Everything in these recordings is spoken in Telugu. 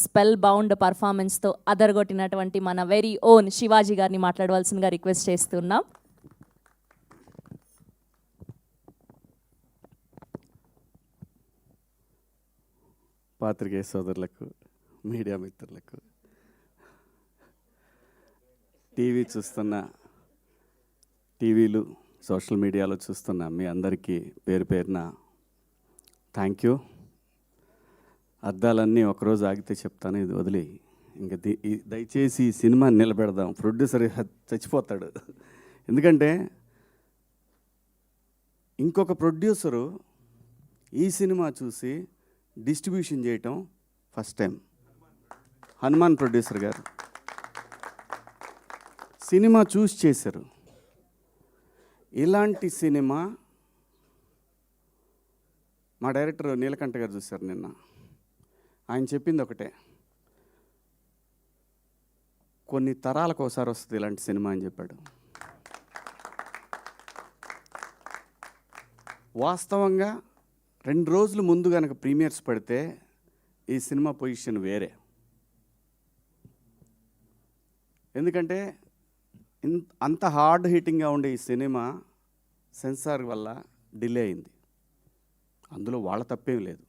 స్పెల్ బౌండ్ పర్ఫార్మెన్స్తో అదరగొట్టినటువంటి మన వెరీ ఓన్ శివాజీ గారిని మాట్లాడవలసిందిగా రిక్వెస్ట్ చేస్తున్నాం. పాత్రికేయ సోదరులకు, మీడియా మిత్రులకు, టీవీ చూస్తున్న, టీవీలు సోషల్ మీడియాలో చూస్తున్న మీ అందరికీ పేరు పేరున థ్యాంక్ యూ. అద్దాలన్నీ ఒకరోజు ఆగితే చెప్తాను, ఇది వదిలి ఇంకా దయచేసి ఈ సినిమా నిలబెడదాం. ప్రొడ్యూసర్ చచ్చిపోతాడు. ఎందుకంటే ఇంకొక ప్రొడ్యూసరు ఈ సినిమా చూసి డిస్ట్రిబ్యూషన్ చేయటం ఫస్ట్ టైం. హనుమాన్ ప్రొడ్యూసర్ గారు సినిమా చూసి చేశారు. ఇలాంటి సినిమా మా డైరెక్టర్ నీలకంఠ గారు చూశారు నిన్న. ఆయన చెప్పింది ఒకటే, కొన్ని తరాలకు ఒకసారి వస్తుంది ఇలాంటి సినిమా అని చెప్పాడు. వాస్తవంగా 2 రోజుల ముందు కనుక ప్రీమియర్స్ పడితే ఈ సినిమా పొజిషన్ వేరే. ఎందుకంటే అంత హార్డ్ హిట్టింగ్గా ఉండే ఈ సినిమా సెన్సార్ వల్ల డిలే అయింది. అందులో వాళ్ళ తప్పేం లేదు,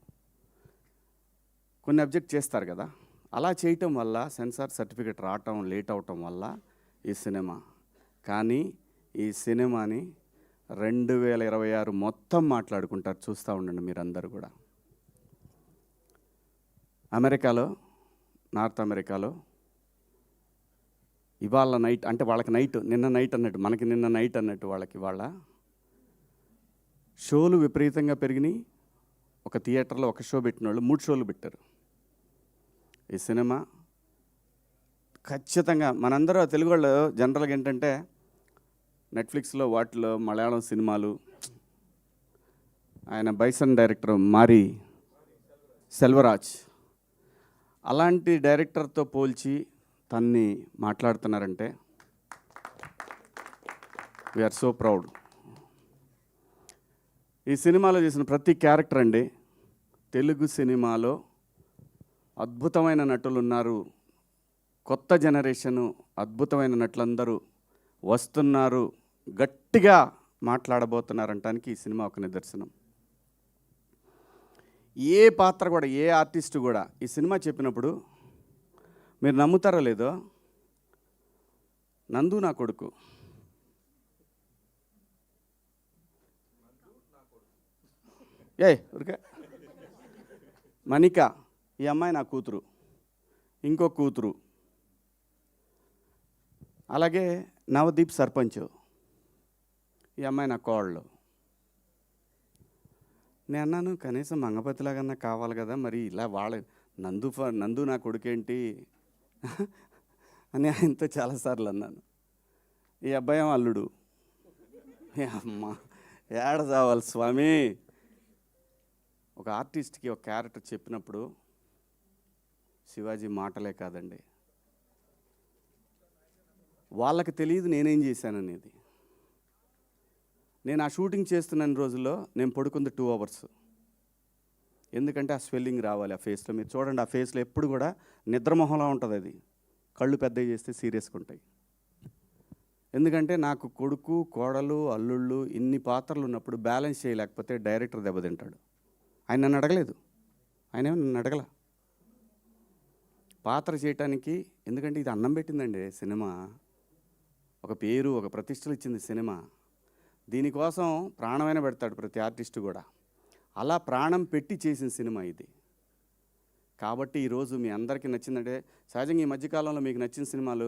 కొన్ని అబ్జెక్ట్ చేస్తారు కదా. అలా చేయటం వల్ల సెన్సార్ సర్టిఫికేట్ రావటం లేట్ అవటం వల్ల ఈ సినిమా, కానీ ఈ సినిమాని 2026 మొత్తం మాట్లాడుకుంటారు. చూస్తూ ఉండండి మీరందరూ కూడా. అమెరికాలో, నార్త్ అమెరికాలో ఇవాళ నైట్, అంటే వాళ్ళకి నైట్, నిన్న నైట్ అన్నట్టు, మనకి నిన్న నైట్ అన్నట్టు వాళ్ళకి వాళ్ళ షోలు విపరీతంగా పెరిగినాయి. ఒక థియేటర్లో ఒక షో పెట్టిన వాళ్ళు 3 షోలు పెట్టారు. ఈ సినిమా ఖచ్చితంగా మనందరూ తెలుగు వాళ్ళు జనరల్గా ఏంటంటే నెట్ఫ్లిక్స్లో వాటిలో మలయాళం సినిమాలు, ఆయన బైసన్ డైరెక్టర్ మారి సెల్వరాజ్ అలాంటి డైరెక్టర్తో పోల్చి తన్ని మాట్లాడుతున్నారంటే వీఆర్ సో ప్రౌడ్. ఈ సినిమాలో చేసిన ప్రతి క్యారెక్టర్ అండి, తెలుగు సినిమాలో అద్భుతమైన నటులు ఉన్నారు. కొత్త జనరేషను అద్భుతమైన నటులందరూ వస్తున్నారు, గట్టిగా మాట్లాడబోతున్నారంటానికి ఈ సినిమా ఒక నిదర్శనం. ఏ పాత్ర కూడా, ఏ ఆర్టిస్ట్ కూడా ఈ సినిమా చెప్పినప్పుడు మీరు నమ్ముతారో లేదో, నందు నా కొడుకు, ఊరికే మణిక ఈ అమ్మాయి నా కూతురు, ఇంకో కూతురు, అలాగే నవదీప్ సర్పంచ్ ఈ అమ్మాయి నా కోళ్ళు. నేను అన్నాను కనీసం మంగపతిలాగన్నా కావాలి కదా, మరి ఇలా వాళ్ళ నందు నా కొడుకేంటి అని ఆయనతో చాలాసార్లు అన్నాను. ఈ అబ్బాయి అల్లుడు. అమ్మ ఏడ చావాలి స్వామి. ఒక ఆర్టిస్ట్కి ఒక క్యారెక్టర్ చెప్పినప్పుడు శివాజీ మాటలే కాదండి, వాళ్ళకి తెలియదు నేనేం చేశాననేది. నేను ఆ షూటింగ్ చేస్తున్న రోజుల్లో నేను పడుకుంది 2 అవర్స్. ఎందుకంటే ఆ స్వెల్లింగ్ రావాలి ఆ ఫేస్లో. మీరు చూడండి, ఆ ఫేస్లో ఎప్పుడు కూడా నిద్రమొహంలా ఉంటుంది. అది కళ్ళు పెద్దవి చేస్తే సీరియస్గా ఉంటాయి. ఎందుకంటే నాకు కొడుకు, కోడలు, అల్లుళ్ళు ఇన్ని పాత్రలు ఉన్నప్పుడు బ్యాలెన్స్ చేయలేకపోతే డైరెక్టర్ దెబ్బతింటాడు. ఆయన నన్ను అడగలేదు, ఆయన నన్ను అడగల పాత్ర చేయటానికి. ఎందుకంటే ఇది అన్నం పెట్టిందండి సినిమా, ఒక పేరు, ఒక ప్రతిష్టలు ఇచ్చింది సినిమా. దీనికోసం ప్రాణమైన పెడతాడు ప్రతి ఆర్టిస్టు కూడా. అలా ప్రాణం పెట్టి చేసిన సినిమా ఇది. కాబట్టి ఈరోజు మీ అందరికీ నచ్చిందంటే, సహజంగా ఈ మధ్యకాలంలో మీకు నచ్చిన సినిమాలు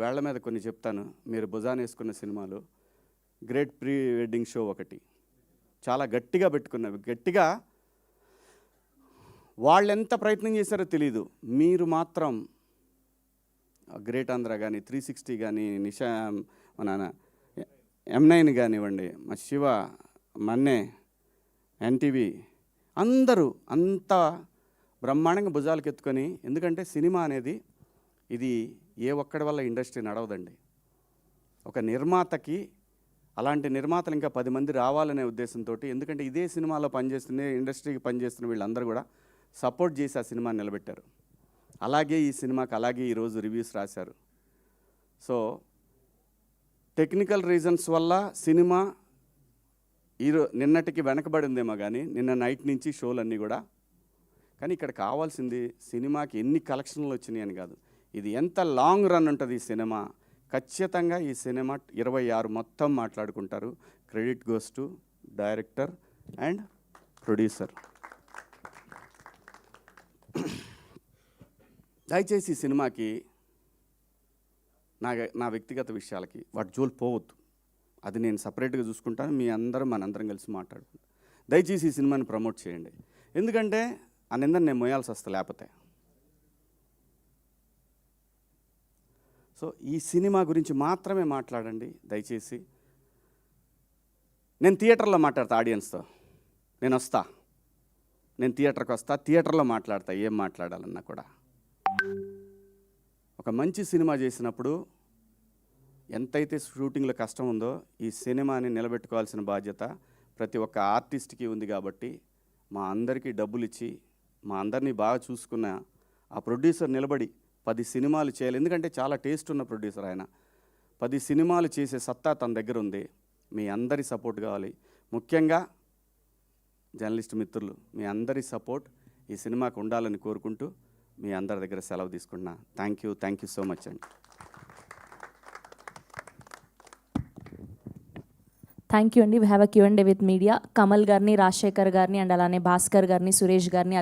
వేళ్ల మీద కొన్ని చెప్తాను. మీరు భుజాన వేసుకున్న సినిమాలు, గ్రేట్ ప్రీ వెడ్డింగ్ షో ఒకటి చాలా గట్టిగా పెట్టుకున్నవి. గట్టిగా వాళ్ళు ఎంత ప్రయత్నం చేశారో తెలీదు, మీరు మాత్రం గ్రేట్ ఆంధ్ర కానీ, 360 కానీ, నిషా, మన M9 కానివ్వండి, మా శివ, మన్నే, ఎన్టీవీ అందరూ అంత బ్రహ్మాండంగా భుజాలకు ఎత్తుకొని. ఎందుకంటే సినిమా అనేది ఇది ఏ ఒక్కడి వల్ల ఇండస్ట్రీ నడవదండి. ఒక నిర్మాతకి, అలాంటి నిర్మాతలు ఇంకా 10 మంది రావాలనే ఉద్దేశంతో. ఎందుకంటే ఇదే సినిమాలో పనిచేస్తున్న, ఇండస్ట్రీకి పనిచేస్తున్న వీళ్ళందరూ కూడా సపోర్ట్ చేసి ఆ సినిమాని నిలబెట్టారు. అలాగే ఈ సినిమాకి అలాగే ఈరోజు రివ్యూస్ రాశారు. సో టెక్నికల్ రీజన్స్ వల్ల సినిమా నిన్నటికి వెనకబడిందేమో కానీ నిన్న నైట్ నుంచి షోలన్నీ కూడా. కానీ ఇక్కడ కావాల్సింది సినిమాకి ఎన్ని కలెక్షన్లు వచ్చినాయి అని కాదు, ఇది ఎంత లాంగ్ రన్ ఉంటుంది ఈ సినిమా. ఖచ్చితంగా ఈ సినిమా 26 మొత్తం మాట్లాడుకుంటారు. Credit goes to director and producer. దయచేసి ఈ సినిమాకి నా వ్యక్తిగత విషయాలకి వాటి జోలు పోవద్దు. అది నేను సపరేట్గా చూసుకుంటాను. మీ అందరం మనందరం కలిసి మాట్లాడుకుంటాం. దయచేసి ఈ సినిమాని ప్రమోట్ చేయండి. ఎందుకంటే ఆ నిందని నేను మోయాల్సి వస్తా లేకపోతే. సో ఈ సినిమా గురించి మాత్రమే మాట్లాడండి దయచేసి. నేను థియేటర్లో మాట్లాడతా ఆడియన్స్తో. నేను థియేటర్కి వస్తా, థియేటర్లో మాట్లాడతా ఏం మాట్లాడాలన్నా కూడా. ఒక మంచి సినిమా చేసినప్పుడు ఎంతైతే షూటింగ్లో కష్టం ఉందో ఈ సినిమాని నిలబెట్టుకోవాల్సిన బాధ్యత ప్రతి ఒక్క ఆర్టిస్ట్కి ఉంది. కాబట్టి మా అందరికీ డబ్బులు ఇచ్చి మా అందరినీ బాగా చూసుకున్న ఆ ప్రొడ్యూసర్ నిలబడి 10 సినిమాలు చేయాలి. ఎందుకంటే చాలా టేస్ట్ ఉన్న ప్రొడ్యూసర్ ఆయన. 10 సినిమాలు చేసే సత్తా తన దగ్గర ఉంది. మీ అందరి సపోర్ట్ కావాలి. ముఖ్యంగా జర్నలిస్ట్ మిత్రులు మీ అందరి సపోర్ట్ ఈ సినిమాకు ఉండాలని కోరుకుంటూ మీ అందరి దగ్గర సెలవు తీసుకుంటున్నా. థ్యాంక్ యూ సో మచ్ అండి. థ్యాంక్ యూ అండి. We have a Q&A with media. Kamal గారిని, రాజశేఖర్ గారిని అండ్ అలానే భాస్కర్ గారిని, సురేష్ గారిని